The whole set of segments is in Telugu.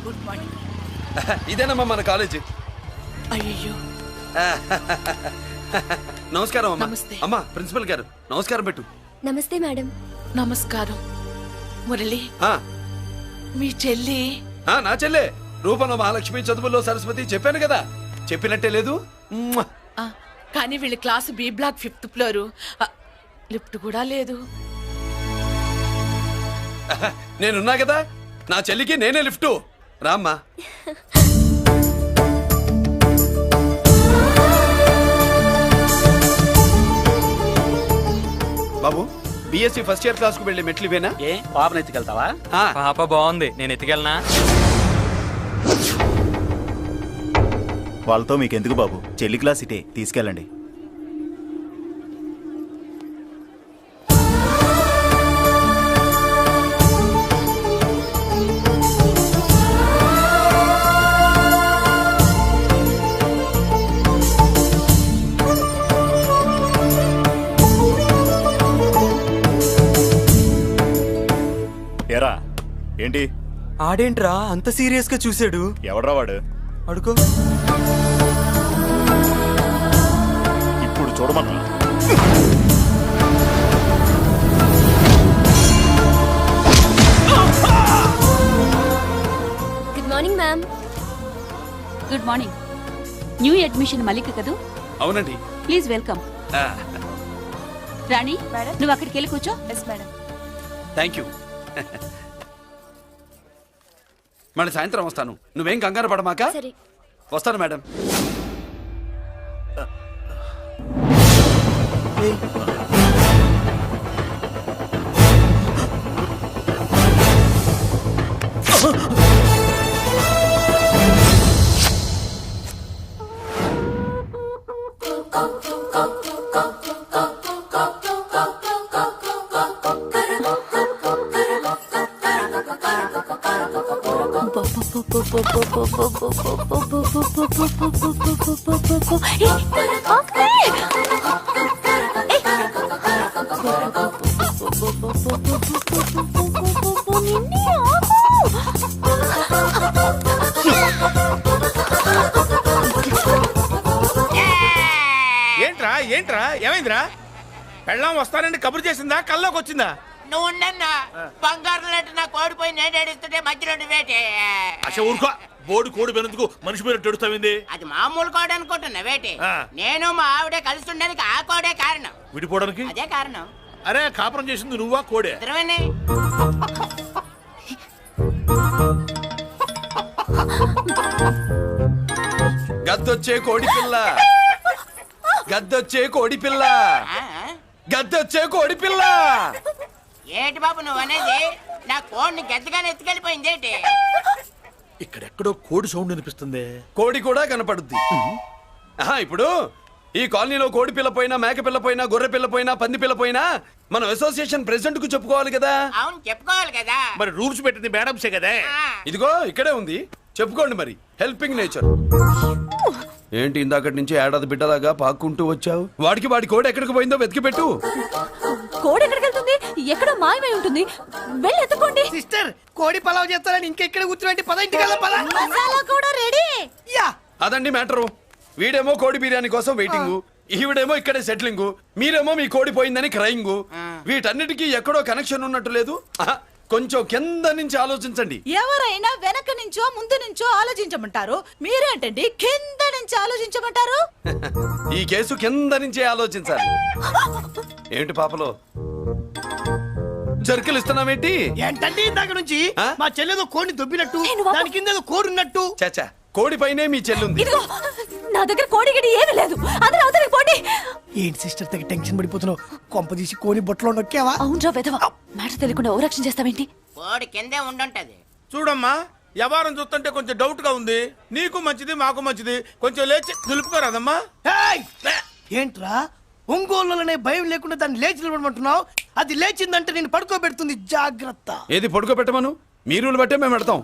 Good morning. ఇదేనమ్మా మన కాలేజీ. అయ్యో నమస్కారం అమ్మా. నమస్తే. అమ్మా ప్రిన్సిపల్ గారు నమస్కారం పెట్టు. నమస్తే మేడం. నమస్కారం. మురళి ఆ, మీ చెల్లి నా చెల్లె రూపంలో మహాలక్ష్మి, చదువుల్లో సరస్వతి చెప్పాను కదా, చెప్పినట్టే లేదు. మ్మ్. ఆ, కానీ వీళ్ళ class B block 5th floor. Lift కూడా లేదు. నేనున్నా కదా, నా చెల్లికి నేనే లిఫ్ట్. రామ్మా. బాబు, బిఎస్సి ఫస్ట్ ఇయర్ క్లాస్ కు వెళ్ళి మెట్లు ఇవేనా? ఏ పాపను ఎత్తుకెళ్తావా? పాప బాగుంది, నేను ఎత్తుకెళ్ళనా? వాళ్ళతో మీకెందుకు బాబు, చెల్లి క్లాస్ ఇటే, తీసుకెళ్ళండి. ఏరా ఏంటి ఆడేంట్రా అంత సీరియస్ గా చూసాడు? ఎవడ్రా వాడు? అడుకో. ఇప్పుడు చూడమన్నా. Good morning ma'am. Good morning. New admission Mallika కదూ? అవునండి. Please welcome. ఆ, రాణి, నువ్వు అక్కడికి వెళ్ళి కూర్చో. Yes madam. Thank you. మళ్ళీ సాయంత్రం వస్తాను, నువ్వేం కంగారు పడమాక. సరే. వస్తాను మేడం. ఏంట్రా ఏంట్రా ఏమైందిరా? పెళ్ళాం వస్తానండి కబురు చేసిందా, కల్లోకి వచ్చిందా? నువ్వు ఉండన్నా బంగారం లాంటి నా కోడిపోయి నేను ఏడుస్తుంటే మధ్యలో వేటే. అసలు ఊరుకో, బోడి కోడి పెనందుకు మనిషి మీద తెడుస్తావింది. అది మామూలు కోడి అనుకుంటున్నా వేటే. ఆ. నేను మా ఆవిడే కలిసి ఉండడానికి ఆ కోడే కారణం. విడిపోవడానికి అదే కారణం. అరే కాపురం చేసింది నువ్వా కోడే? ఇద్దరమేనే. గద్దొచ్చే కోడి పిల్ల, గద్దొచ్చే కోడి పిల్ల, ఆ? గద్దొచ్చే కోడి పిల్ల. ఏటి బాబు నువ్వు అనేది? నా కోడిని గద్దగానే ఎత్తుకెళ్ళిపోయింది ఏంటి? ఇక్కడెక్కడో కోడి సౌండ్ అనిపిస్తుంది. కోడి కూడా కనపడుద్ది. ఆహా, ఇప్పుడు ఈ కాలనీలో కోడి పిల్ల పోయినా, మేక పిల్ల పోయినా, గొర్రె పిల్ల పోయినా, పంది పిల్ల పోయినా మనం అసోసియేషన్ ప్రెసిడెంట్ కు చెప్పుకోవాలి కదా. అవును చెప్పుకోవాలి కదా. మరి రూల్స్ పెట్టింది మేడంసే కదా. ఆ. ఇదిగో ఇక్కడే ఉంది, చెప్పుకోండి మరి. Helping nature. ఏంటి ఇందాకటి నుంచి ఏడాది బిడ్డలాగా పాక్కుంటూ వచ్చావు? వాడికి వాడి కోడి ఎక్కడికి పోయిందో వెతికి పెట్టు. కోడి ఎక్కడికి వెళ్తుంది? ఎక్కడో మాయమై ఉంటుంది. వెళ్ళి ఎత్తుకోండి. సిస్టర్ కోడి పలావ్ చేస్తారని ఇంకెక్కడ కూర్చోండి. పద ఇంటికి వెళ్దాం, పద. మసాలా కూడా రెడీ. యా అదండి మ్యాటరు. వీడేమో కోడి బిర్యానీ కోసం వెయిటింగ్, ఈవిడేమో ఇక్కడే సెటిలింగ్, మీరేమో మీ కోడి పోయిందని క్రయింగ్. వీటన్నిటికీ ఎక్కడో కనెక్షన్ ఉన్నట్టు లేదు. ఆహా, కొంచెం కింద నుంచి ఆలోచించండి. ఎవరైనా వెనక నుంచో ముందు నుంచో ఆలోచించమంటారు, మీరేంటండి కింద నుంచి ఆలోచించమంటారు? ఈ కేసు కింద నుంచే ఆలోచించాలి. ఏంటి పాపలో జర్కలు ఇస్తున్నావేంటి? ఏంటంటే ఇందాక నుంచి ఆ? మా చెల్లెదో కోడిని దొబ్బినట్టు, నేను బాబు. దాని కింద ఏదో కోడి ఉన్నట్టు. చాచా, కోడి పైనే మీ చెల్లుంది. ఇదిగో నా దగ్గర కోడి గిడి ఏమీ లేదు. అందరూ అవతలికి పోండి. ఏంటి సిస్టర్ తగ్గ టెన్షన్ పడిపోతున్నావు? కొంప తీసి కోని బొట్టలో నొక్కావా? అవునరా వెధవ, మాట తెలియకుండా ఓ రక్షణ చేస్తావేంటి? కోడి కిందే ఉండుంటది. చూడమ్మా, వ్యవహారం చూస్తుంటే కొంచెం డౌట్ గా ఉంది. నీకు మంచిది మాకు మంచిది, కొంచెం లేచి నిలుపుకోరాదమ్మా. హేయ్! ఏంట్రా ఒంగోలులోనే భయం లేకుండా దాన్ని లేచి నిలబడమంటున్నావు? అది లేచిందంటే నేను పడుకోబెడుతుంది, జాగ్రత్త. ఏది పడుకోబెట్టమను, మీ రూల్ బట్టే మేము పెడతాం.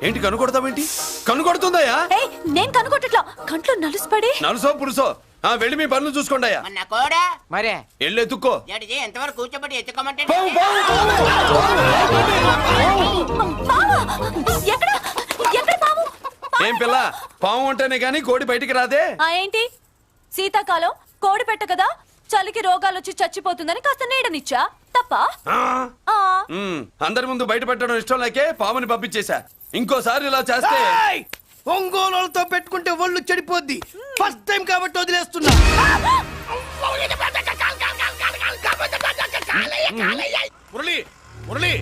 ఏంటి కనుకొడతావేంటి? కనుకొడుతుందయ్యా? నేను కనుగొట్టట్లా, కంట్లో నలుసుపడి. నలుసో పురుసో వెళ్ళి మీ పనులు చూసుకోండి అయ్యా. మరి నా కోడా మరే వెళ్ళి ఎత్తుక్కో. జడిది ఎంతవరకు కూర్చోబెట్టి ఎత్తుకోమంటే పాము, పాము, పాము! ఎక్కడ ఎక్కడ పాము? ఏం పిల్ల, పాము అంటేనే గాని కోడి బయటికి రాదే. ఏంటి శీతాకాలం కోడి పెట్ట కదా, చలికి రోగాలు వచ్చి చచ్చిపోతుందని కాస్త నీడనిచ్చా తప్ప. అందరి ముందు బయట పెట్టడం ఇష్టం లేకే పాముని పంపించేశా. ఇంకోసారి ఇలా చేస్తే ఒంగోలులతో పెట్టుకుంటే ఒళ్ళు చెడిపోద్ది. ఫస్ట్ టైం కాబట్టి వదిలేస్తున్నా. మురళి మురళి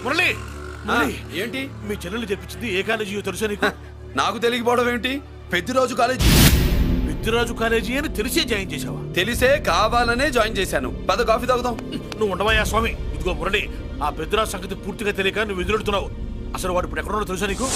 మురళి ఏంటి మీ చెల్లెలు చెప్పించింది ఏ కాలేజీ తెలుసా నీకు? నాకు తెలియకపోవడం ఏంటి? పెద్దిరాజు కాలేజీ. పెద్దిరాజు కాలేజీ అని తెలిసే జాయిన్ చేసావా? తెలిసే కావాలనే జాయిన్ చేశాను. పద కాఫీ తాగుదాం. నువ్వు ఉండవయ్యా స్వామి. ఇదిగో మురళి, ఆ పెద్దిరాజు సంగతి పూర్తిగా తెలియక నువ్వు ఎదురెడుతున్నావు. అసలు వాడు ఇప్పుడు ఎక్కడున్నాడో తెలుసా నీకు?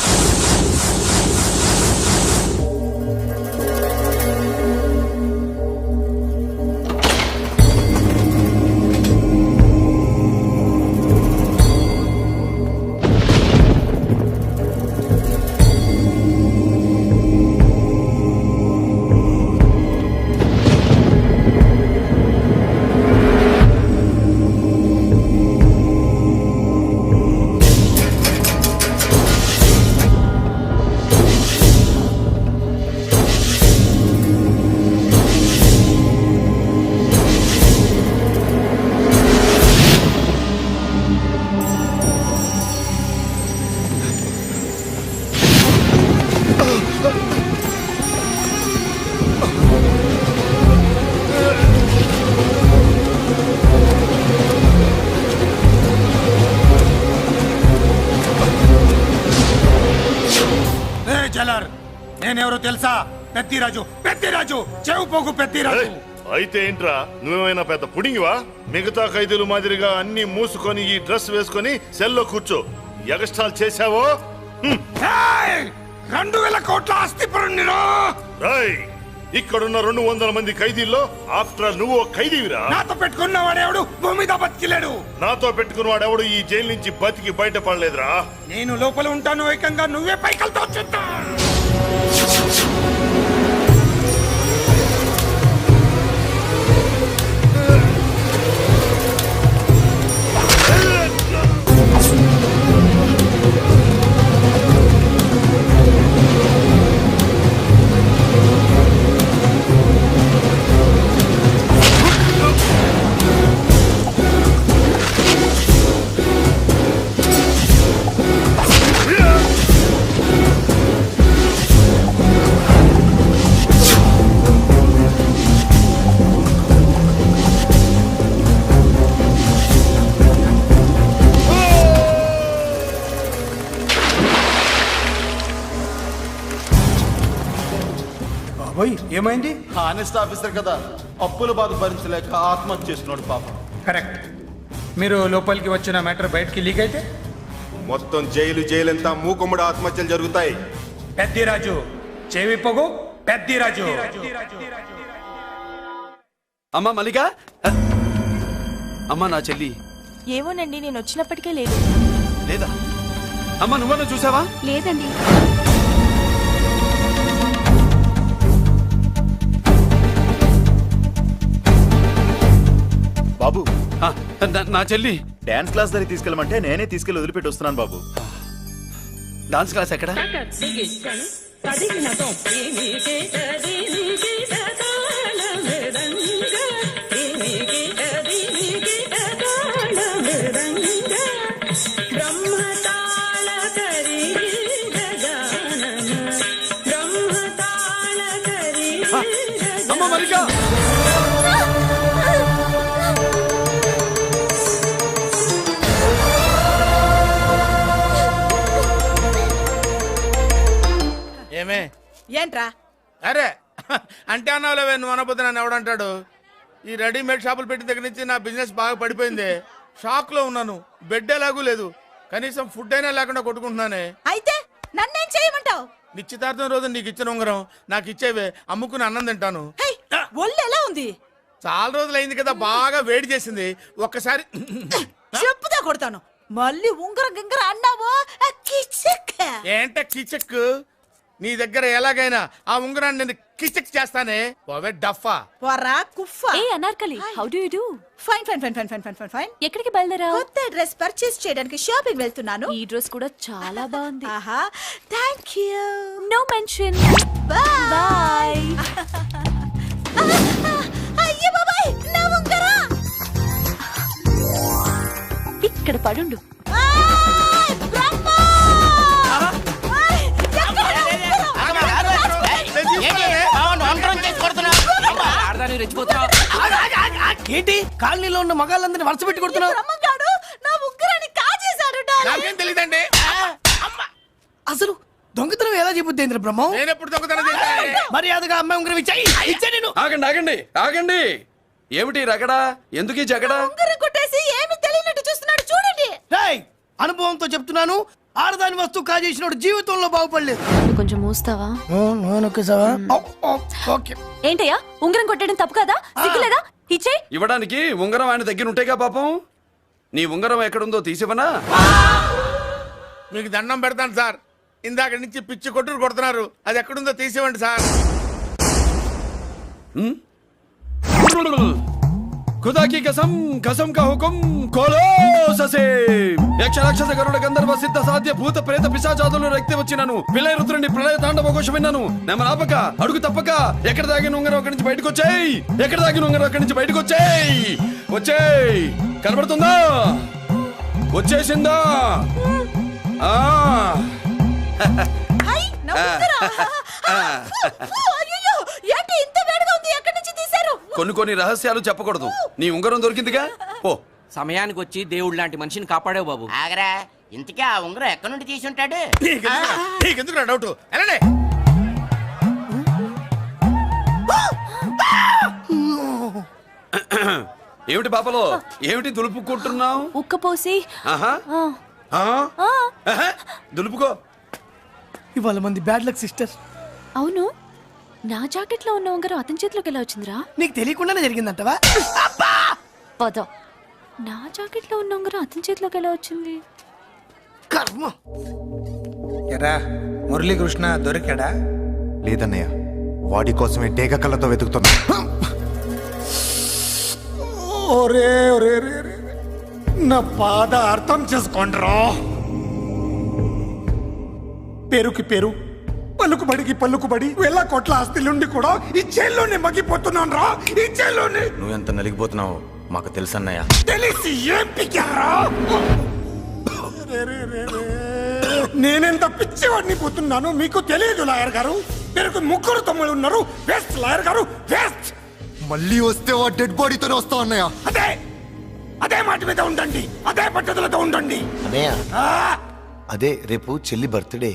నేనెవరో తెలుసా? పెద్దిరాజు, పెద్దిరాజు, చెవు పోగు పెద్దిరాజు. అయితే ఏంట్రా, నువ్వేమైనా పెద్ద పుడింగివా? మిగతా ఖైదీలు మాదిరిగా అన్ని మూసుకొని ఈ డ్రెస్ వేసుకొని సెల్లో కూర్చో. ఎగస్ట్రాల్ చేశావో 2000 కోట్ల ఆస్తిపరుణ్ణిరో. ఇక్కడున్న 200 మంది ఖైదీల్లో ఆఫ్టర్ నువ్వు ఖైదీవిరా. నాతో పెట్టుకున్నవాడెవడు భూమి మీద బతికిలేడు. నాతో పెట్టుకున్నవాడెవడు ఈ జైలు నుంచి బతికి బయటపడలేదురా. నేను లోపల ఉంటాను, ఏకంగా నువ్వే పైకలతో చూస్తా. ఏమైంది? హానెస్ట్ ఆఫీసర్ కదా, అప్పుల బాధ భరించలేక ఆత్మహత్య చేస్తున్నాడు పాపం. కరెక్ట్. మీరు లోపలికి వచ్చిన మ్యాటర్ బయటికి లీక్ అయితే మొత్తం జైలంతా మూకుమ్మడి ఆత్మహత్యలు జరుగుతాయి. పెద్దిరాజు, చెవి పొగు పెద్దిరాజు. అమ్మా మల్లిక, అమ్మా నా చెల్లి ఏమోనండి, నేను వచ్చినప్పటికే లేదు. లేదా? అమ్మా నువ్వన్నా చూసావా? లేదండి. బాబు, నా చెల్లి డాన్స్ క్లాస్ దగ్గర తీసుకెళ్ళమంటే నేనే తీసుకెళ్ళి వదిలిపెట్టి వస్తున్నాను బాబు. డాన్స్ క్లాస్ ఎక్కడ? అమ్మ మల్లిక, ఏమే? ఏంట్రా? అరే అంటే అన్నావులేవే, నువ్వు అనబోద్దు నన్ను ఎవడంటాడు. ఈ రెడీమేడ్ షాపులు పెట్టిన దగ్గర నుంచి నా బిజినెస్ బాగా పడిపోయింది. షాక్ లో ఉన్నాను. బెడ్ ఎలాగూ లేదు, కనీసం ఫుడ్ అయినా లేకుండా కొట్టుకుంటున్నానే. అయితే నన్నేం చేయమంటావు? నిశ్చితార్థం రోజు నీకు ఇచ్చిన ఉంగరం నాకు ఇచ్చేవే, అమ్ముకుని అన్నం తింటాను. ఒళ్ళు ఎలా ఉంది? చాలా రోజులు అయింది కదా, బాగా వేడి చేసింది. ఒక్కసారి చెప్పుదా కొడతాను. మళ్ళీ ఉంగరం గింగర అన్నావో ఏంట కిచెక్. నీ దగ్గర ఎలాగైనా ఆ ఉంగరాన్ని నేను చెక్ చేస్తానే పోవే డఫా. పోరా కుఫ్ఫా. ఏ Anarkali, how do you do? Fine fine fine fine fine fine fine fine. ఎక్కడికి బయలుదేరావు? కొత్త డ్రెస్ పర్చేస్ చేయడానికి షాపింగ్ వెళ్తున్నాను. ఈ డ్రెస్ కూడా చాలా బాగుంది. ఆహా, thank you. No mention. Bye bye. అయ్యో బాబాయ్, నా ఉంగరా. ఇక్కడ పడుండు. ఆయ్, బ్రహ్మ! ఆయ్, ఎక్కడ నా ఉంగరం? ఏంటి బావని ఒంటరం చేసి కొడుతున్నావు? ఏంటి కాలనీలో ఉన్న మగాళ్ళందరినీ వరుస పెట్టి కొడుతున్నావు? బ్రహ్మంగాడు నా ఉంగరాన్ని కాజేశాడు డార్లింగ్. నాకేం తెలియదండి. అసలు దొంగతనం ఎలా చెబుద్ది బ్రహ్మం? నేను ఎప్పుడు దొంగతనం చేశాను? మర్యాదగా అమ్మాయి ఉంగరం ఇచ్చాయి. ఇచ్చా నేను. ఆగండి ఆగండి ఆగండి. ఏమిటి రగడా? ఎందుకు ఈ జగడా? ఉంగరం కొట్టేసి ఏమీ తెలియనట్టు చూస్తున్నాడు చూడండి. రేయ్, అనుభవంతో చెప్తున్నాను, ఆడదాని వస్తువు కాజేసినోడు జీవితంలో బాగుపడలేదు. నువ్వు కొంచెం మూస్తావా? ఓకే. ఏంటయ్యా, ఉంగరం కొట్టడం తప్పు కదా? సిగ్గులేదా? ఇచ్చే. ఇవ్వడానికి ఉంగరం ఆయన దగ్గర ఉంటేగా పాపం. నీ ఉంగరం ఎక్కడుందో తీసివనా? మీకు దండం పెడతాను సార్, ఇందాక నుంచి పిచ్చి కొట్టుడు కొడుతున్నారు. అది ఎక్కడుందో తీసివ్వండి సార్. खुदा की कसम कसम का हुकुम खोलो ससे యక్ష రాక్షస గరుడ గంధర్వ సిద్ధ సాధ్య భూత ప్రేత పిశాచాదులు రక్తి వచ్చినాను విలయ రుద్రుని ప్రళయ తాండవ ఘోషం విన్నాను. నెమలాపక అడుగు తప్పక ఎక్కడ దాగిన ఉంగరం అక్కడి నుంచి బయటకు వచ్చేయ్. ఎక్కడ దాగిన ఉంగరం అక్కడి నుంచి బయటకు వచ్చేయ్. వచ్చేయ్. కనబడుతుందా? వచ్చేసిందా? ఆ హై, నా ఉంగరం. అయ్యో, ఏంటి ఇంత వేడిగా ఉంది? ఎక్కడి నుంచి తీశారు? కొన్ని రహస్యాలు చెప్పకూడదు. నీ ఉంగరం దొరికిందిగా. ఓ సమయానికి వచ్చి దేవుడు లాంటి మనిషిని కాపాడావు బాబు. ఆగరా, ఇంతకీ ఆ ఉంగరం ఎక్కడి నుండి తీసి ఉంటాడు? నీకెందుకు డౌట్? వెళ్ళండి. ఏమిటి పాపలో? ఏమిటి దులుపుకుంటున్నావు? ఉక్కపోసి. ఆహా ఆహా. దులుపుకో. ఇవాళ మంది బ్యాడ్ లక్ సిస్టర్. అవును, నా జాకెట్ లో ఉన్న ఉంగరం అతని చేతిలోకి ఎలా వచ్చిందిరా? నీకు తెలియకుండానే జరిగిందంటవా? పద. నా జాకెట్ లో ఉన్న ఉంగరం అతని చేతిలోకి ఎలా వచ్చింది? కర్మ. ఎరా మురళీకృష్ణ దొరికాడా? లేదన్నయ్య, వాడి కోసమే డేగ కళ్ళతో వెతుకుతున్నా. ఒరే ఒరే రే రే. నా బాధ అర్థం చేసుకోండిరా. పేరుకి పేరు, పలుకుబడికి పలుకుబడి వేల కోట్ల ఆస్తిలుండి కూడా ఈ జైల్లోనే మగ్గిపోతున్నాను రా. ఈ జైల్లోనే. నువ్వెంత నలిగిపోతున్నావు మాకు తెలుసన్నయ్య. తెలిసి ఏం పిక్కారా? నేనెంత పిచ్చివాడిని పోతున్నాను మీకు తెలియదు లాయర్ గారు. మీరు ముగ్గురు తమ్ముళ్ళు ఉన్నారు. వేస్ట్ లాయర్ గారు, వేస్ట్. మళ్ళీ వస్తే ఆ డెడ్ బాడీతోనే వస్తావు అన్నయ్య. అదే అదే మాట మీద ఉండండి, అదే పద్ధతులతో ఉండండి అన్నయ్య. అదే రేపు చెల్లి బర్త్డే.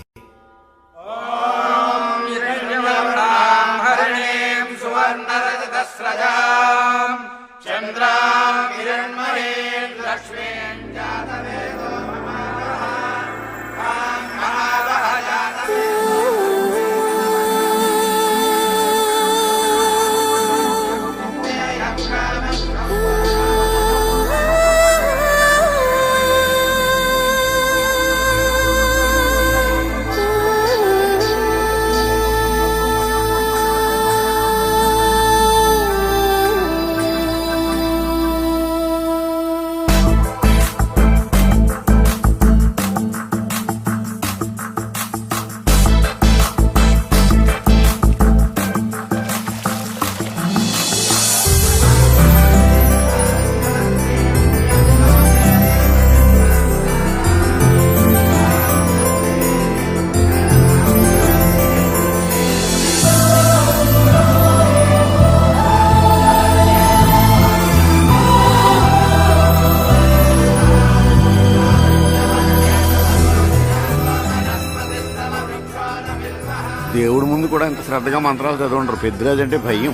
దేవుడి ముందు కూడా ఇంత శ్రద్ధగా మంత్రాలు చదవంటారు. పెద్దరాజు అంటే భయం.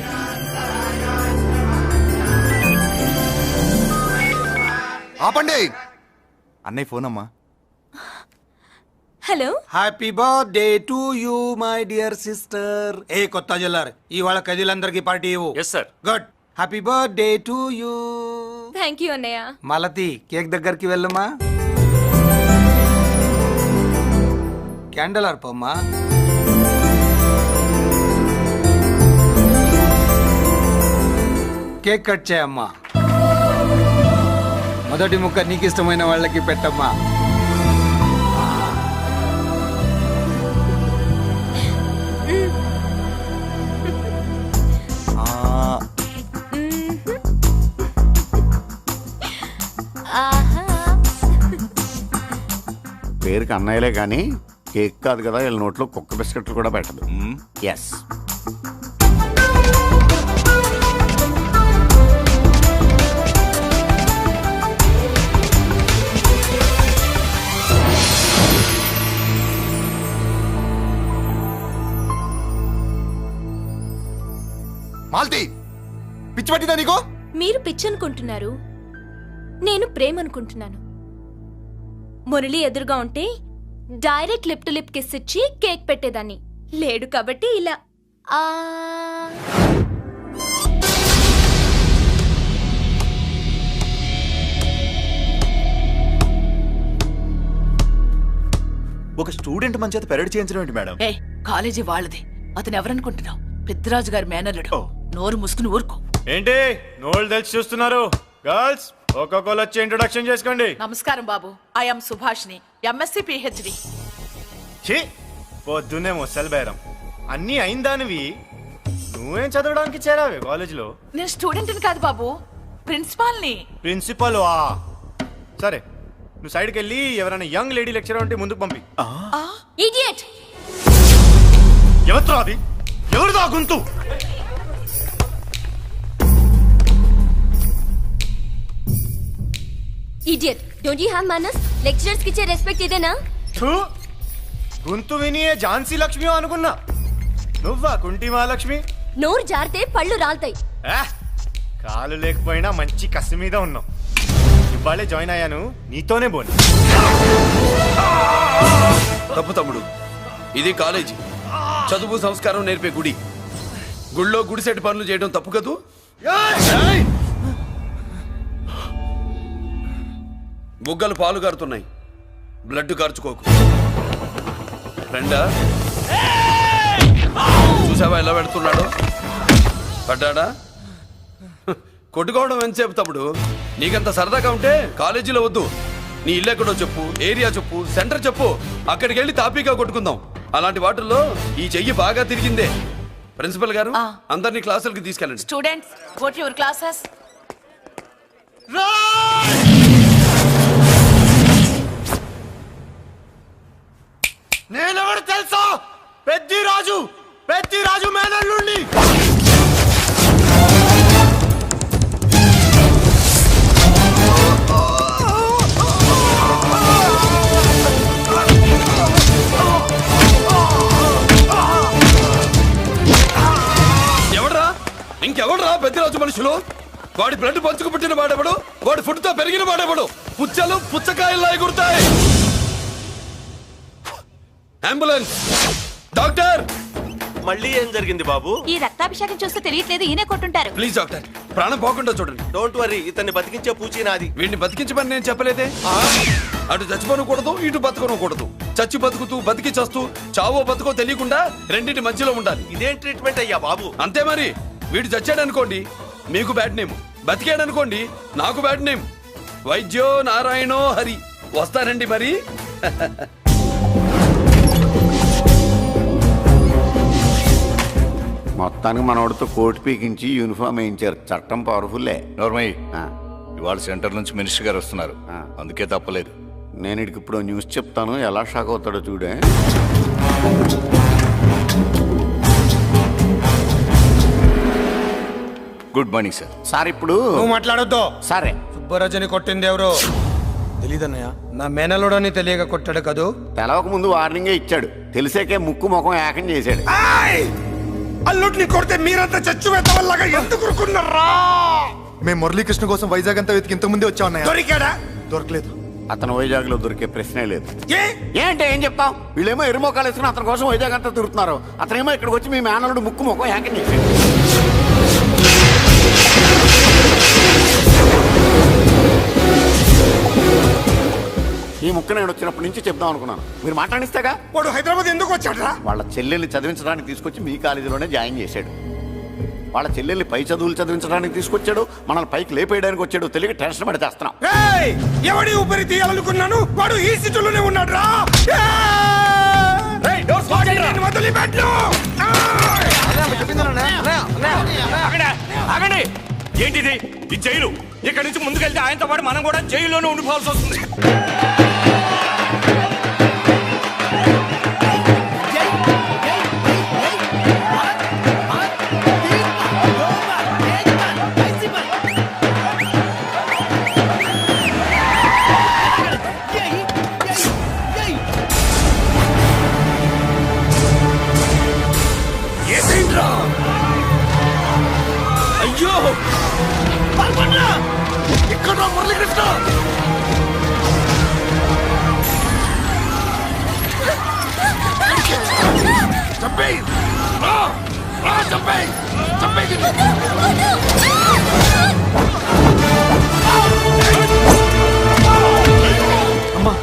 ఆపండి. అన్నయ్య ఫోన్ అమ్మా. Hello. Happy birthday to you my dear sister. ఏ కొత్త జల్లార్, ఇవాళ కదిలందరికి పార్టీ ఇవ్వు. Good. Happy birthday to you. Thank you అన్నయ్య. మలతి కేక్ దగ్గరికి వెళ్ళమ్మా. క్యాండల్ ఆర్పమ్మా. కేక్ కట్ చేయమ్మా. మొదటి ముక్క నీకు ఇష్టమైన వాళ్ళకి పెట్టమ్మా. పేరుకి అన్నయ్యలే కానీ కేక్ కాదు కదా, వీళ్ళ నోట్లో కుక్క బిస్కెట్లు కూడా పెట్టదు. ఎస్. మాల్తి పిచ్చి పట్టిందా నీకు? మీరు పిచ్చి అనుకుంటున్నారు, నేను ప్రేమ అనుకుంటున్నాను. మురళి ఎదురుగా ఉంటే direct lip to lip kiss ఇచ్చి కేక్ పెట్టేదాన్ని. లేడు కాబట్టి ఇలా ఒక స్టూడెంట్ మన చేత పెరడ్ చేయించడం ఏంటి మేడం? ఏ కాలేజీ వాళ్ళది, అతను ఎవరనుకుంటున్నావు? పెద్దరాజు గారి మేనల్లుడు. నోరు ముసుకుని ఊరుకో. ఏంటి నోళ్ళు తెలిసి చూస్తున్నారు? గర్ల్స్ ఒక్కొక్కరు వచ్చి ఇంట్రొడక్షన్ చేసుకోండి. నమస్కారం బాబు, ఐఎమ్ సుభాష్ని, ఎంఎస్సి పిహెచ్డి. ఛీ, పొద్దున్నే ముసలి బేరం అన్నీ అయిందానివి. నువ్వేం చదవడానికి చేరావే కాలేజీలో? నేను స్టూడెంట్ని కాదు బాబు, ప్రిన్సిపాల్ని. ప్రిన్సిపల్ సరే, నువ్వు సైడ్కి వెళ్ళి ఎవరైనా యంగ్ లేడీ లెక్చరర్ ఉంటే ముందుకు పంపి. ఇడియట్! ఎవరితో అది? ఎవరిదో ఆ గొంతు? ఇడియట్! డోంట్ యు హావ్ మనస్? లెక్చరర్స్ కి ఇచ్చే రెస్పెక్ట్ ఇదేనా? గొంతు విని ఝాన్సీ లక్ష్మి అనుకున్నా. నువ్వా కుంటి మహాలక్ష్మి? నోరు జారితే పళ్ళు రాల్తాయి. కాలు లేకపోయినా మంచి కసి మీద ఉన్నావు. ఇవాళే జాయిన్ అయ్యాను, నీతోనే బోని. తప్పు తమ్ముడు, ఇది కాలేజీ, చదువు సంస్కారం నేర్పే గుడి. గుళ్ళో గుడిసెట్టి పనులు చేయడం తప్పు కదూ? బుగ్గలు పాలు కారుతున్నాయి, బ్లడ్ కార్చుకోకు. ఫ్రెండా, చూసావా ఎలా పెడుతున్నాడు? పడ్డాడా? కొట్టుకోవడం ఎంతసేపు తమ్ముడు? నీకంత సరదాగా ఉంటే కాలేజీలో వద్దు. నీ ఇల్లు ఎక్కడో చెప్పు, ఏరియా చెప్పు, సెంటర్ చెప్పు, అక్కడికి వెళ్ళి తాపీగా కొట్టుకుందాం. అలాంటి వాటిల్లో ఈ చెయ్యి బాగా తిరిగిందే. ప్రిన్సిపల్ గారు, అందరినీ క్లాసులకి తీసుకెళ్ళండి. Students, go to your classes. నేనెవరు తెలుసా? పెద్దిరాజు, పెద్దిరాజు మేనల్లుండి. ఎవడ్రా? ఇంకెవడ్రా పెద్దిరాజు మనుషులు? వాడి బ్లడ్ పంచుకు పుట్టిన వాడెవడు? వాడి ఫుడ్ తో పెరిగిన వాడెవడు? పుచ్చలు పుచ్చకాయల్లా ఎగురుతాయి. అంబులెన్స్! డాక్టర్! మళ్ళీ ఏం జరిగింది బాబు? ఈ రక్తాభిషేకం చూస్తే తెలియట్లేదు, ఈయనే కొట్టుంటారు. ప్లీజ్ డాక్టర్, ప్రాణం పోకుండా చూడండి. డోంట్ వరీ, ఇతన్ని బతికించే పూచి నాది. వీడిని బతికించమని నేను చెప్పలేదే. అటు చచ్చిపోనకూడదు, ఇటు బతకనకూడదు. చచ్చి బతుకుతూ, బతికి చస్తూ, చావో బతుకో తెలియకుండా రెండింటి మధ్యలో ఉండాలి. ఇదేం ట్రీట్మెంట్ అయ్యా బాబు? అంతే మరి. వీడు చచ్చాడనుకోండి మీకు బ్యాడ్ నేమ్, బతికాడనుకోండి నాకు బ్యాడ్ నేమ్. వైద్యో నారాయణో హరి. వస్తానండి మరి. మొత్తానికి మనోడితో కోట్ పీకించి యూనిఫామ్ వేయించారు. చట్టం పవర్ఫుల్లే. నోర్మయ్య, ఇవాళ సెంటర్ నుంచి మినిస్టర్ గారు వస్తున్నారు, అందుకే తప్పలేదు. నేను ఇడికి ఇప్పుడు న్యూస్ చెప్తాను, ఎలా షాక్ అవుతాడో చూడే. Good morning sir. సార్ ఇప్పుడు నువ్వు మాట్లాడొద్దు. సరే. సుబ్బరాజుని కొట్టింది ఎవరు? తెలీదన్నయ్య. నా మేనలోడని తెలియక కొట్టాడు కదూ. తెలవక ముందు వార్నింగే ఇచ్చాడు, తెలిసాకే ముక్కు ముఖం ఏకం చేశాడు. అల్లుడిని కొడితే మీరంతా చచ్చు వెతవల్లాగా ఎందుకు ఊరుకున్నారా? మేము మురళీకృష్ణ కోసం వైజాగ్ అంతా వెతికి ఇంతకు ముందే వచ్చా ఉన్నాయా? దొరికాడా? దొరకలేదు. అతను వైజాగ్ లో దొరికే ప్రశ్నే లేదు. ఏంటి ఏం చెప్తాం? వీళ్ళేమో ఎరుమోకాలు వేసుకుని అతని కోసం వైజాగ్ అంతా తిరుగుతున్నారు. అతనేమో ఇక్కడికి వచ్చి మీ మేనలుడు ముక్కు ముఖం ఏకం చేశాడు. ఈ ముక్క నేను వచ్చినప్పటి నుంచి చెప్దాం అనుకున్నాను, మీరు మాట్లాడిస్తేగా. వాడు హైదరాబాద్ ఎందుకు వచ్చాడరా? వాళ్ళ చెల్లెల్ని చదివించడానికి తీసుకొచ్చి మీ కాలేజీలోనే జాయిన్ చేశాడు. వాళ్ళ చెల్లెల్ని పై చదువులు చదివించడానికి తీసుకొచ్చాడు, మనల్ని పైకి లేపేయడానికి వచ్చాడు, తెలియక టెన్షన్ పడి చేస్తున్నాం. ఎవడి ఊపిరి తీయాలనుకున్నాను వాడు ఈ స్థితిలోనే ఉన్నాడు రా. ఏంటిది ఈ జైలు? ఇక్కడి నుంచి ముందుకెళ్తే ఆయనతో పాటు మనం కూడా జైల్లోనే ఉండిపోవాల్సి వస్తుంది. అయ్యో ఇక్కడ మురళీకృష్ణ చంపేయ్ చంపేయ్ చంపేయ్. అమ్మా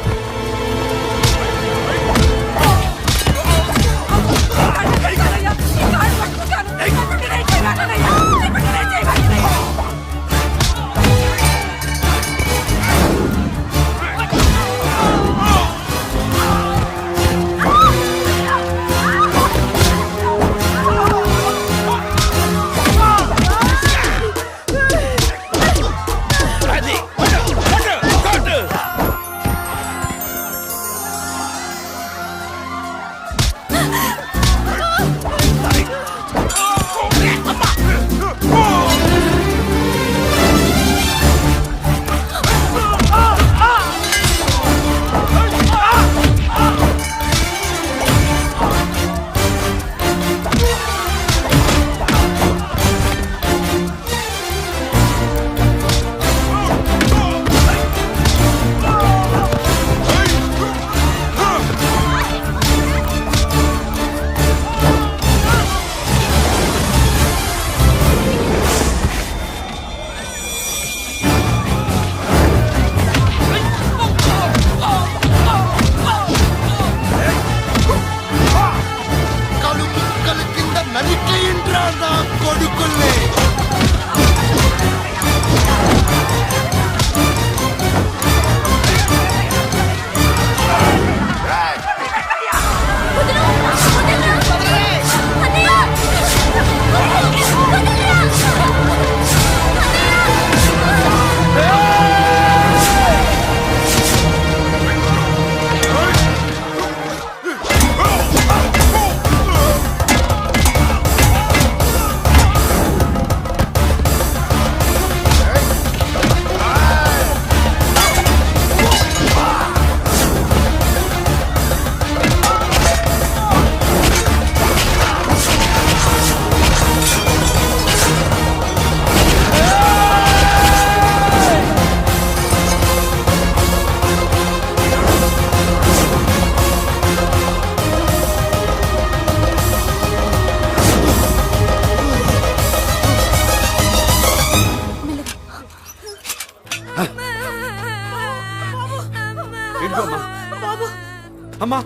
అమ్మా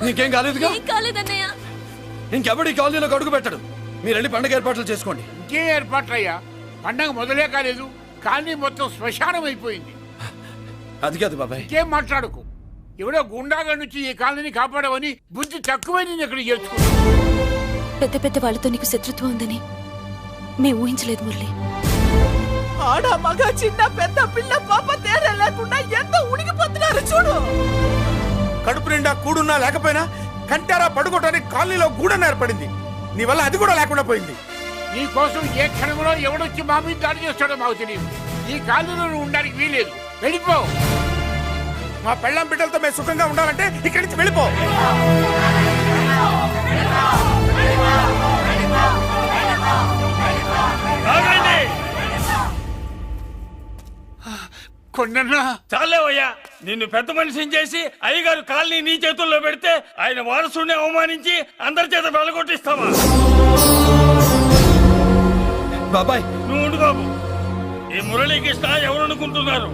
నీకేం కాలేదుగా? ఇంకెవడి కాలనీలో అడుగు పెట్టడు. మీరు వెళ్ళి పండగ ఏర్పాట్లు చేసుకోండి. ఇంకే ఏర్పాట్లయ్యా? పండగ మొదలే కాలేదు, కాలనీ మొత్తం శ్మశానం అయిపోయింది. అది కాదు బాబాయ్. ఇంకేం మాట్లాడుకు. ఎవడో గుండాగా నుంచి ఈ కాలనీని కాపాడవని బుద్ధి తక్కువై నేను ఇక్కడ చేర్చుకున్నాను. పెద్ద పెద్ద వాళ్ళతో నీకు శత్రుత్వం ఉందని మేము ఊహించలేదు మురళి. ఆడ మగ చిన్న పెద్ద పిల్ల పాప తేడా లేకుండా ఎంత ఉడికిపోతున్నారు చూడు. కడుపు నిండా కూడున్నా లేకపోయినా కంటారా పడుకోవటానికి కాలనీలో గూడన ఏర్పడింది. నీ వల్ల అది కూడా లేకుండా పోయింది. నీ కోసం ఏ క్షణంలో ఎవడొచ్చి మా మీద దాడి చేస్తాడో మాకు తెలియదు. ఈ కాలనీలో నువ్వు ఉండడానికి వీలేదు. వెళ్ళిపో. మా పెళ్ళాం బిడ్డలతో మేము సుఖంగా ఉండాలంటే ఇక్కడి నుంచి వెళ్ళిపో. చాలేవయ్యా, నిన్ను పెద్ద మనిషిని చేసి అయ్యగారు కాలనీ నీ చేతుల్లో పెడితే ఆయన వారసుని అవమానించి అందరి చేత వెలగొట్టిస్తావా? బాబాయ్ నువ్వు ఉండు బాబు. ఈ మురళీకృష్ణ ఎవరు అనుకుంటున్నారు?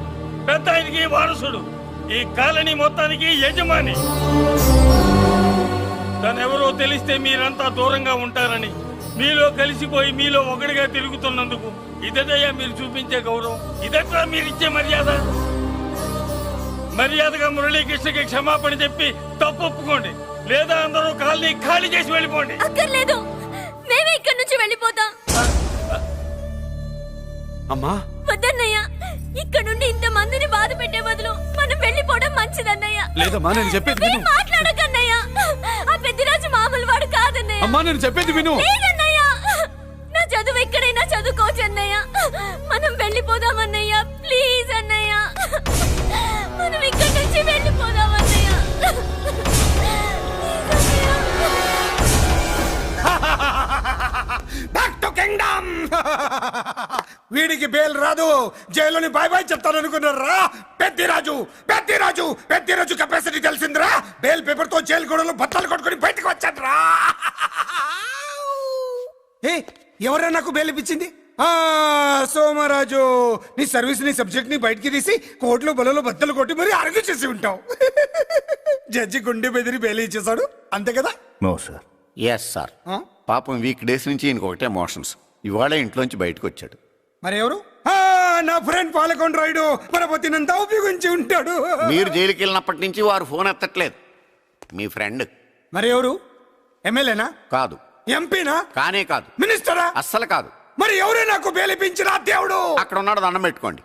పెద్ద ఆయనకి వారసుడు, ఈ కాలనీ మొత్తానికి యజమాని. తనెవరో తెలిస్తే మీరంతా దూరంగా ఉంటారని మీలో కలిసిపోయి మీలో ఒకటిగా తిరుగుతున్నందుకు ఇదయ్యా మీరు చూపించే గౌరవం, ఇదట్లా మీరు ఇచ్చే మర్యాద. మర్యాదగా మురళీకృష్ణకి క్షమాపణ చెప్పి తప్పు ఒప్పుకోండి, లేదా అందరూ కాలనీ ఖాళీ చేసి వెళ్ళిపోండి. అక్కర్లేదు, మేమే ఇక్కడి నుంచి వెళ్ళిపోతాం. అమ్మా వద్దన్నయ్య, ఇక్కడ నుండి ఇంత మందిని బాధ పెట్టే బదులు మనం వెళ్ళిపోవడం మంచిదన్నయ్య. లేదమ్మా, నేను చెప్పేది విను. మాట్లాడకన్నయ్య, ఆ పెద్దిరాజు మామూలు వాడు కాదన్నయ్య. అమ్మా నేను చెప్పేది విను. లేదన్నయ్య, నా చదువు ఎక్కడైనా చదువుకోవచ్చు అన్నయ్య. మనం వెళ్ళిపోదామన్నయ్య, ప్లీజ్ అన్నయ్య. మనం ఇక్కడి నుంచి వెళ్ళిపోదామన్నయ్య. Back to kingdom. వీడికి బెయిల్ రాదు, జైలుని బాయ్ బాయ్ చెప్తాను అనుకున్నారా? పెద్దిరాజు పెద్దిరాజు పెద్దిరాజు కెపాసిటీ తెలిసిందిరా. బెయిల్ పేపర్ తో జైలు గోడలు బట్టలు కొట్టుకుని బయటకు వచ్చాడ్రా. ఏ ఎవరా నాకు బెయిల్ ఇప్పించింది? సోమరాజు, నీ సర్వీస్ నీ సబ్జెక్ట్ ని బయటికి తీసి కోర్టులో బలలో బద్దలు కొట్టి మరి అరెస్ట్ చేసి ఉంటావు. జడ్జి గుండె బెదిరి బెయిల్ ఇచ్చేసాడు, అంతే కదా? No sir. Yes sir. పాపం వీక్ డేస్ నుంచి ఈయనకు ఒకటే మోషన్స్. ఇవాళ ఇంట్లోంచి బయటకు వచ్చాడు. మరి ఎవరు? నా ఫ్రెండ్ పాలకొండ రాయుడు పరపతినంతా ఉపయోగించి ఉంటాడు. మీరు జైలుకి వెళ్ళినప్పటి నుంచి వారు ఫోన్ ఎత్తట్లేదు. మీ ఫ్రెండ్. మరి ఎవరు? ఎమ్మెల్యేనా? కాదు. ఎంపీనా? కానే కాదు. మినిస్టరా? అస్సలు కాదు. మరి ఎవరే నాకు బేలిపించిన దేవుడు? అక్కడ ఉన్నాడు, దండం పెట్టుకోండి.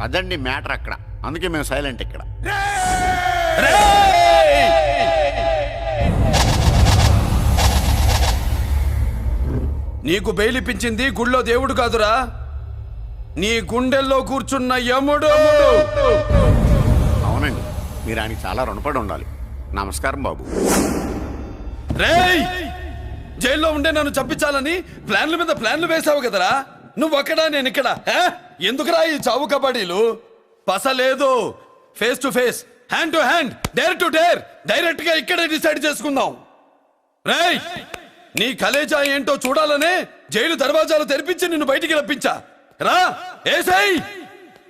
అదండి మ్యాటర్ అక్కడ. అందుకే మేము సైలెంట్ ఇక్కడ. నీకు బెయిలిపించింది గుళ్ళో దేవుడు కాదురా, నీ గుండెల్లో కూర్చున్న యముడు. అవునండి, మీరు ఆయనకి చాలా రుణపడి ఉండాలి. నమస్కారం బాబు. రేయ్, జైల్లో ఉండే నన్ను చంపించాలని ప్లాన్ల మీద ప్లాన్లు వేసావు కదరా. నువ్వు అక్కడా నేను ఇక్కడ. ఎందుకురా ఈ చావు కబడ్డీలు? పసలేదు. Face to face, hand to hand, dare to dare, direct గా ఇక్కడే డిసైడ్ చేసుకుందాం. రేయ్, నీ కలేజా ఏంటో చూడాలనే జైలు దర్వాజాలు తెరిపించి నిన్ను బయటికి రప్పించా. రా ఏసై.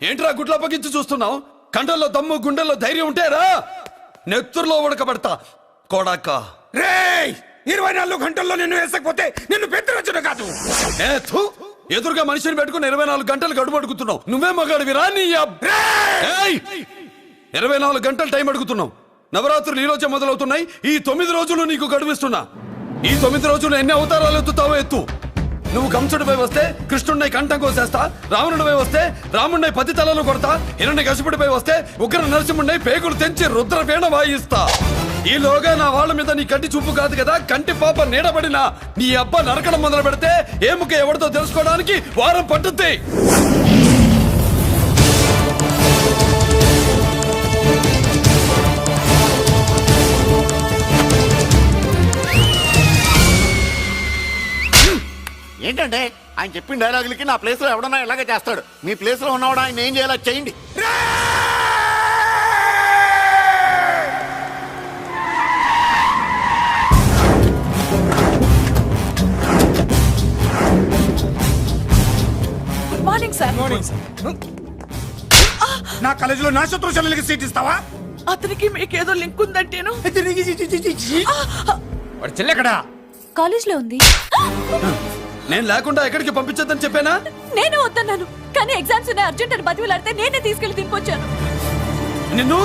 ఏంట్రా గుడ్ల పగించి చూస్తున్నావు? కండల్లో దమ్ము గుండెల్లో ధైర్యం ఉంటే రా, నెత్తురులో ఉడకబడతా కొడక. రేయ్, 24 గంటల్లో నిన్ను వేసకపోతే నిన్ను పెద్దరొచ్చును కాదు. ఎదురుగా మనిషిని పెట్టుకుని 24 గంటలు గడువు అడుగుతున్నావు. నువ్వే మగాడివిరా నీ 24 గంటలు టైం అడుగుతున్నావు. నవరాత్రులు ఈ రోజే మొదలవుతున్నాయి. ఈ 9 రోజులు నీకు గడువిస్తున్నా. ఈ 9 రోజులు ఎన్ని అవతారాలు ఎత్తుతావో ఎత్తు. నువ్వు కంసుడిపై వస్తే కృష్ణుడిని కంఠం కోసేస్తా, రావణుడిపై వస్తే రాముడిని 10 తలలు కొడతా, హిరణ్యకశిపుడిపై వస్తే ఉగ్ర నరసింహుడిని పేగులు తెంచి రుద్రవీణ వాయిస్తా. ఈలోగా నా వాళ్ళ మీద నీ కంటి చూపు కాదు కదా, కంటి పాప నీడబడిన నీ అబ్బ నరకడం మొదలు పెడితే ఏముక ఎవరితో తెలుసుకోవడానికి వారం పట్టుద్ది. ఏంటంటే ఆయన చెప్పిన డైలాగులకి నా ప్లేస్ లో ఎవడన్నా ఇలాగే చేస్తాడు. మీ ప్లేస్ లో ఉన్నవాడు ఆయన ఏం చేయాలో చేయండి. Good morning sir. నా కాలేజీలో నా శత్రు చెల్లెలకి సీట్ ఇస్తావా? అతనికి మీకేదో లింక్ ఉందంటేను. వాడి చెల్లెక్కడా? కాలేజ్ లో ఉంది. నేను లేకుండా ఎక్కడికి పంపించద్దని చెప్పానా? నేను వద్దన్నాను, కానీ ఎగ్జామ్స్ ఉన్నాయి అర్జెంట్ అని బతిలాడితే నేనే తీసుకెళ్లి దింపొచ్చాను. నిన్ను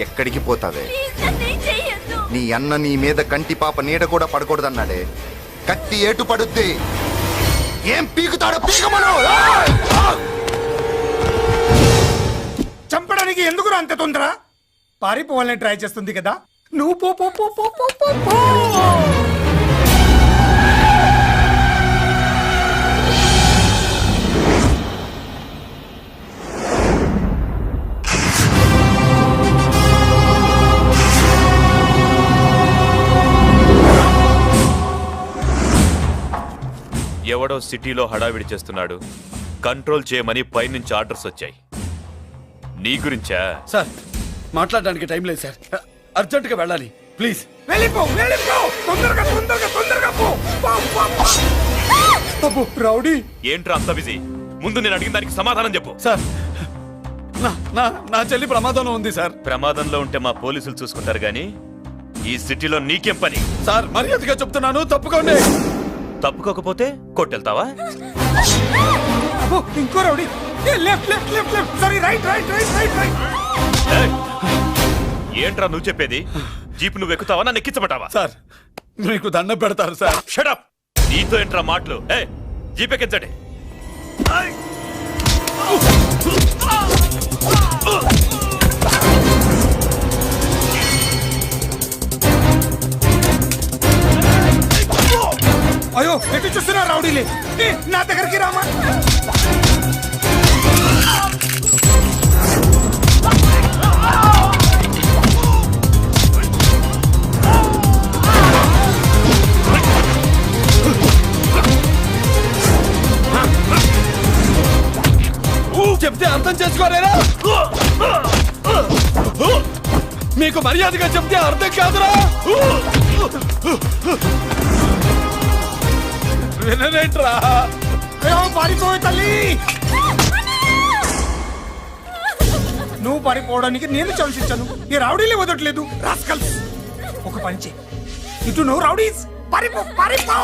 ఎక్కడికి పోతావే? నీ అన్న నీ మీద కంటి పాప నీడ కూడా పడకూడదన్నాడే. కత్తి ఏటు పడుద్ది. ఏం పీకుతాడో పీకమను. చంపడానికి ఎందుకు అంత తొందర? పారిపోవాలని ట్రై చేస్తుంది కదా. నువ్వు పో పో పో పో పో పో పో. ఎవడో సిటీలో హడావిడి చేస్తున్నాడు, కంట్రోల్ చేయమని పైనుంచి ఆర్డర్స్ వచ్చాయి. నీ గురించా? సార్, మాట్లాడడానికి టైం లేదు సార్. అర్జెంట్ గా వెళ్ళాలి ప్లీజ్. వెళ్ళిపో వెళ్ళిపో, తొందరగా తొందరగా తొందరగా పో. అబ్బో రౌడీ, ఏంట్రా అంత బిజీ? ముందు నేను అడిగిన దానికి సమాధానం చెప్పు. సార్ నా చెల్లి ప్రమాదంలో ఉంది సార్. ప్రమాదంలో ఉంటే మా పోలీసులు చూసుకుంటారు గానీ ఈ సిటీలో నీకేం పని? సార్ మర్యాదగా చెప్తున్నాను, తప్పుకోండి. తప్పుకోకపోతే కొట్టెళ్తావా? అబ్బో ఇంకో rowdy. Left left left left, sorry right right right right right. ఏంట్రా నువ్వు చెప్పేది? జీప్ నువ్వు ఎక్కుతావా, నన్ను ఎక్కించబట్టావా? సార్ మీకు దండం పెడతారు సార్. షటప్! నీతో ఏంట్రా మాటలు? జీప్ ఎక్కించండి. అయ్యో ఎటు చూస్తున్నా రౌడీలే, నా దగ్గరికి రామా. చెప్తే అర్థం చేసుకోలేరా? మీకు మర్యాదగా చెప్తే అర్థం కాదురా? వినరేంట్రా? పారిపోయి తల్లి, నువ్వు పారిపోవడానికి నేను ఛాన్స్ ఇచ్చాను, ఈ రౌడీలే వదట్లేదు. రాస్కల్స్, ఒక పని చేయి, ఇటు నువ్వు రౌడీస్ పారిపో పారిపో.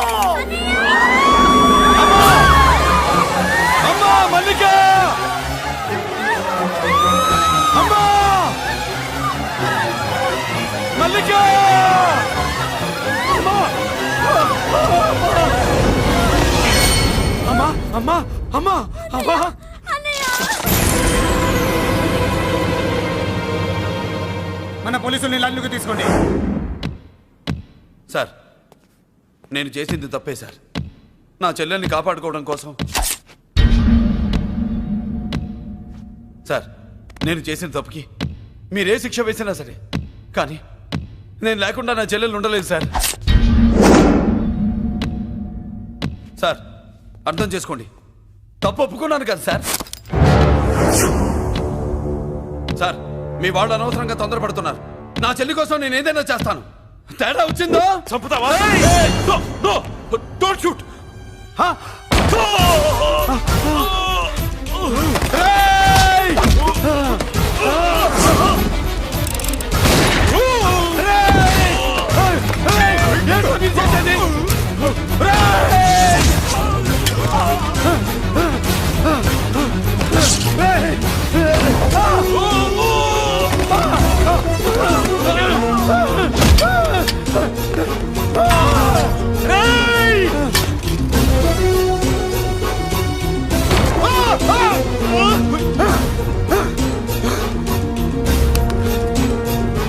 అమ్మా మల్లిక, అమ్మా మల్లిక, అమ్మా అమ్మా అమ్మా అమ్మా. మన పోలీసుల్ని లైన్లోకి తీసుకోండి. సార్ నేను చేసింది తప్పే సార్. నా చెల్లెల్ని కాపాడుకోవడం కోసం సార్ నేను చేసిన తప్పుకి మీరే శిక్ష వేసినా సరే, కానీ నేను లేకుండా నా చెల్లెలు ఉండలేదు సార్. సార్ అర్థం చేసుకోండి, తప్పు ఒప్పుకున్నాను కదా సార్. సార్ మీ వాళ్ళు అనవసరంగా తొందరపడుతున్నారు. నా చెల్లి కోసం నేను ఏదైనా చేస్తాను. తేడా వచ్చిందో చంపుతావా? Don't shoot.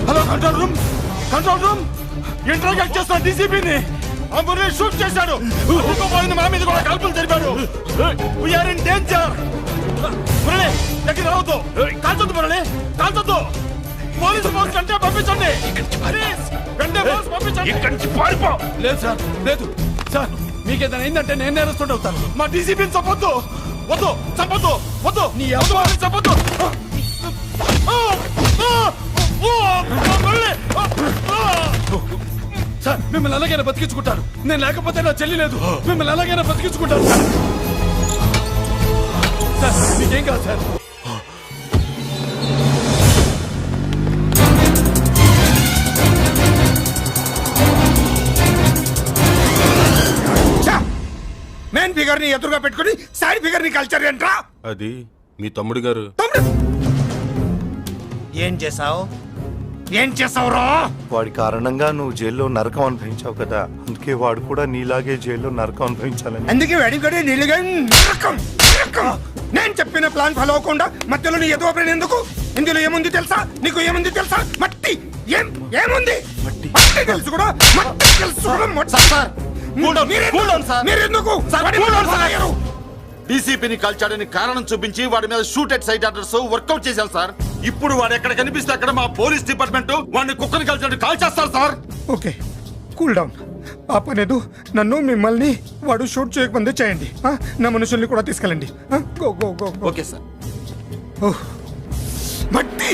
Hello control room, control room. Interact చేస్తున్న డీసీపీని అంబులెన్స్ షూట్ చేశాడు. ఇంకోపోయింది, మా మీద కూడా కాల్పులు జరిపాడు. We are in danger. Murali దగ్గర రావద్దు, కాల్చొద్దు మురళి, కాల్చొద్దు. పోలీసు ఫోర్స్ అంటే పంపించండి, వెంటనే ఫోర్స్ పంపించండి. ఇక్కడి నుంచి పారిపో. లేదు సార్, లేదు సార్, మీకేదైనా అయిందంటే నేను నేరస్తుండే అవుతాను. మా డీసీపీని చంపొద్దు, వద్దు, చంపొద్దు, వద్దు, నీ ఎవరు చంపొద్దు. సార్ మిమ్మల్ని ఎలాగైనా బతికించుకుంటాను. నేను లేకపోతే నా చెల్లి లేదు. మిమ్మల్ని ఎలాగైనా బతికించుకుంటాను సార్. సార్ మీకేం కాదు సార్. మెయిన్ ఫిగర్ ని ఎదురుగా పెట్టుకుని సైడ్ ఫిగర్ ని కల్చర్ ఏంట్రా? అది మీ తమ్ముడు గారు. ఏం చేసావు, ఏం చేసావురా? వాడి కారణంగా నువ్వు జైల్లో నరకం అనుభవించావు కదా, అందుకే వాడు కూడా నీలాగే జైల్లో నరకం అనుభవించాలని. అందుకే వెడిగడి నీళ్ళగా నరకం నరకం. నేను చెప్పిన ప్లాన్ ఫాలో అవ్వకుండా మధ్యలో నీ ఎదుగు ప్లాన్ ఎందుకు? ఇందులో ఏముంది తెలుసా? నీకు ఏముంది తెలుసా? మట్టి. ఏముంది? మట్టి తెలుసు కూడా, మట్టి తెలుసు కూడా. డీసీపీని కాల్చాడని కారణం చూపించి వాడి మీద shoot at sight orders workout చేశాం సార్. ఇప్పుడు వాడు ఎక్కడ కనిపిస్తే అక్కడ మా పోలీస్ డిపార్ట్మెంట్ వాడిని కుక్కని కాల్చాడు కాల్ చేస్తారు సార్. Okay cool down. ఆ పనేదు నన్ను మిమ్మల్ని వాడు షూట్ చేయకముందే చేయండి. నా మనుషుల్ని కూడా తీసుకెళ్ళండి. Go go go. Okay sir. మట్టి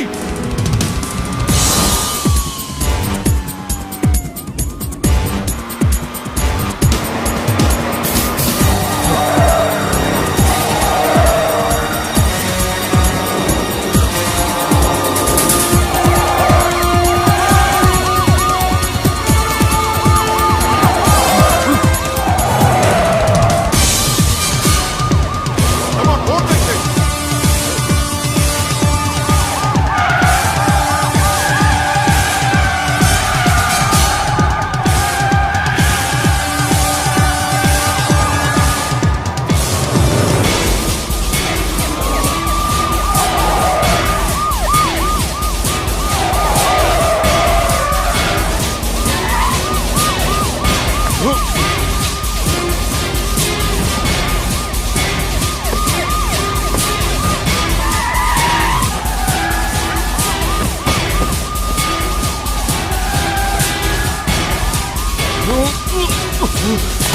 ఊ.